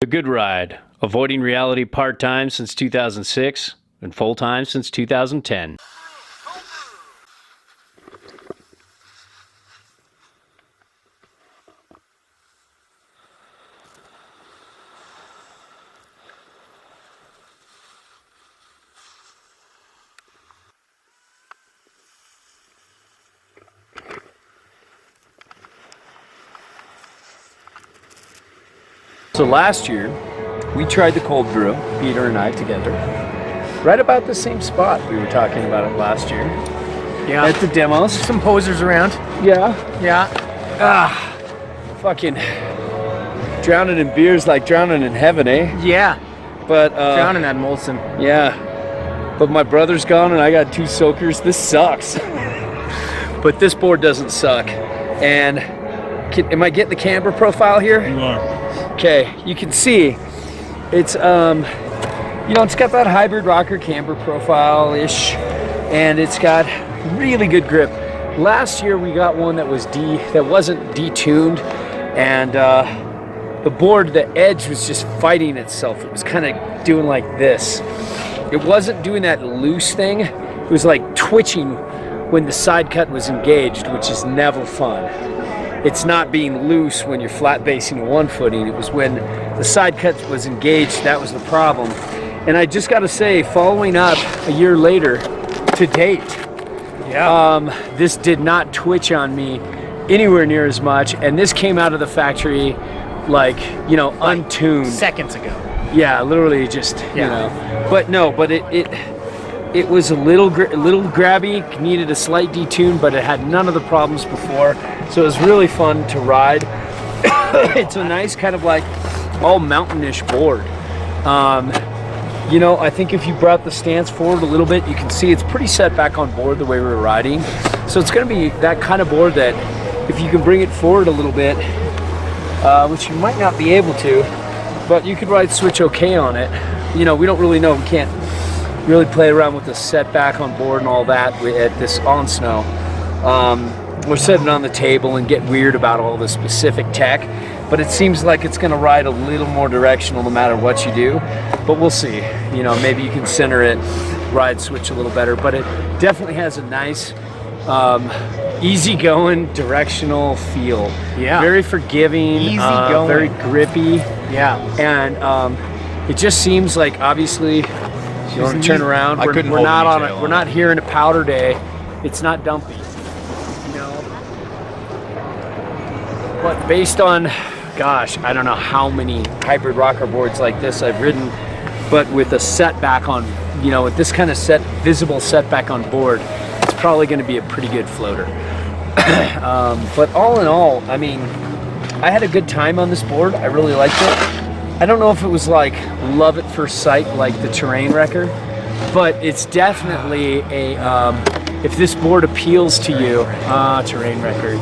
The Good Ride, avoiding reality part-time since 2006 and full-time since 2010. So last year, we tried the cold brew, Peter and I together, right about the same spot we were talking about it last year. Yeah. At the demos. Some posers around. Yeah. Yeah. Fucking drowning in beers like drowning in heaven, eh? Yeah. But Drowning that Molson. yeah. But my brother's gone and I got 2 soakers. This sucks. But this board doesn't suck. And am I getting the camber profile here? You are. Okay, you can see it's you know, it's got that hybrid rocker camber profile-ish, and it's got really good grip. Last year we got one that wasn't detuned, and the board, the edge was just fighting itself. It was kind of doing like this. It wasn't doing that loose thing. It was like twitching when the side cut was engaged, which is never fun. It's not being loose when you're flat basing a 1 footing. It was when the side cut was engaged, that was the problem. And I just gotta say, following up a year later, to date, this did not twitch on me anywhere near as much. And this came out of the factory like, you know, untuned. Seconds ago. Yeah, literally just, you know. But no, but it was a little grabby, needed a slight detune, but it had none of the problems before. So it was really fun to ride. It's a nice kind of like all mountainish board. You know, I think if you brought the stance forward a little bit, you can see it's pretty set back on board the way we were riding. So it's gonna be that kind of board that if you can bring it forward a little bit, which you might not be able to, but you could ride switch okay on it. You know, we don't really know, we can't really play around with the setback on board and all that at this on snow. We're sitting on the table and get weird about all the specific tech, but it seems like it's going to ride a little more directional no matter what you do. But we'll see. You know, maybe you can center it, ride switch a little better. But it definitely has a nice, easygoing, directional feel. Yeah. Very forgiving. Easygoing. Very grippy. Yeah. And it just seems like obviously. You want to turn around? We're not here in a powder day. It's not dumpy, you know. But based on, gosh, I don't know how many hybrid rocker boards like this I've ridden, but with a setback on, you know, with this kind of visible setback on board, it's probably going to be a pretty good floater. But all in all, I mean, I had a good time on this board. I really liked it. I don't know if it was like love at first sight like the Terrain Wrecker, but it's definitely a, if this board appeals to you, Terrain Wrecker,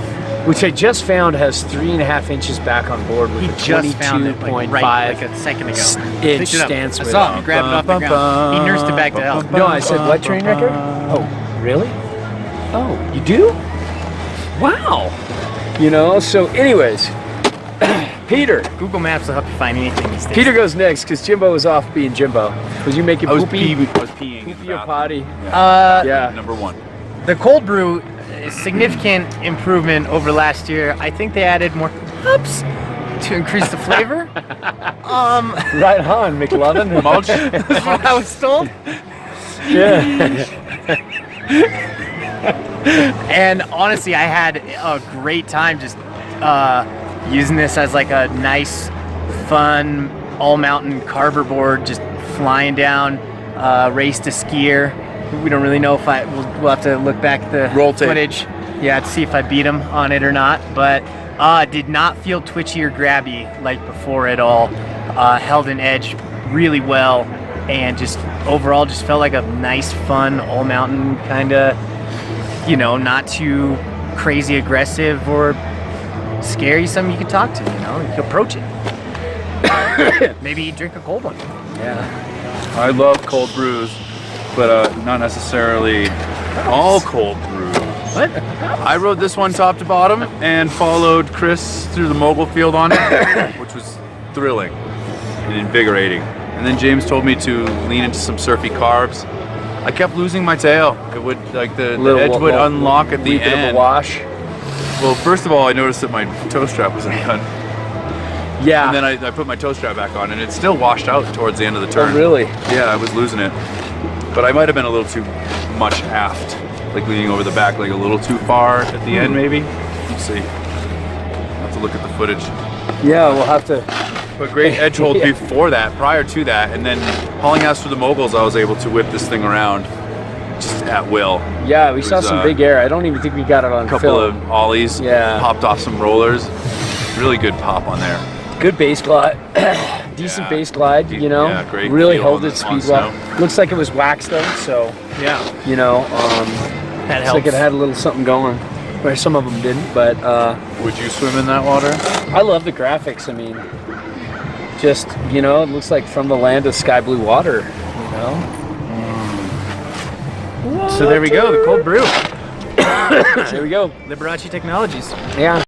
which I just found has 3.5 inches back on board with a 22.5 like a second ago. Inch stance I width. saw him grab it off the ground. He nursed it back to health. No, I said what, Terrain Wrecker? Oh, really? Oh, you do? Wow. You know, so anyways, Peter. Google Maps will help you find anything these days. Peter goes next because Jimbo is off being Jimbo. Was you making poopy? I was peeing. Poopy or potty? Yeah. Number 1. The cold brew is significant improvement over last year. I think they added more hops to increase the flavor. Right on, McLovin. Mulch. That's what I was told. Yeah. And honestly, I had a great time just using this as like a nice, fun, all-mountain Carver board, just flying down, race to skier. We don't really know if we'll have to look back at the Roll tape. footage, yeah, to see if I beat him on it or not. But did not feel twitchy or grabby like before at all. Held an edge really well, and just overall just felt like a nice, fun, all-mountain kind of, you know, not too crazy aggressive or scary, something you can talk to, you know, you can approach it. Maybe drink a cold one. Yeah. I love cold brews, but not necessarily all cold brews. What? I rode this one top to bottom and followed Chris through the mogul field on it, which was thrilling. and invigorating. And then James told me to lean into some surfy carbs. I kept losing my tail. It would, like the edge would unlock at the Wee bit of end. a wash. Well, first of all, I noticed that my toe strap was undone. Yeah. And then I put my toe strap back on, and it still washed out towards the end of the turn. Oh, really? Yeah, I was losing it. But I might have been a little too much aft, like leaning over the back, like a little too far at the end, maybe. Let's see. I'll have to look at the footage. Yeah, we'll have to. But great edge hold before that, prior to that, and then hauling ass through the moguls, I was able to whip this thing around just at will. Yeah, we saw some big air. I don't even think we got it on A couple film. of ollies, Yeah. popped off some rollers. Really good pop on there. Good base glide. Decent base glide, you know. Yeah, great really feel held on its the- on speed well. snow. Looks like it was waxed though, so Yeah. you know, That looks like it helps. had a little something going. Where some of them didn't, but Would you swim in that water? I love the graphics. I mean, just you know, it looks like from the land of sky blue water. You know. So there we go, the cold brew. There we go. Liberace Technologies. Yeah.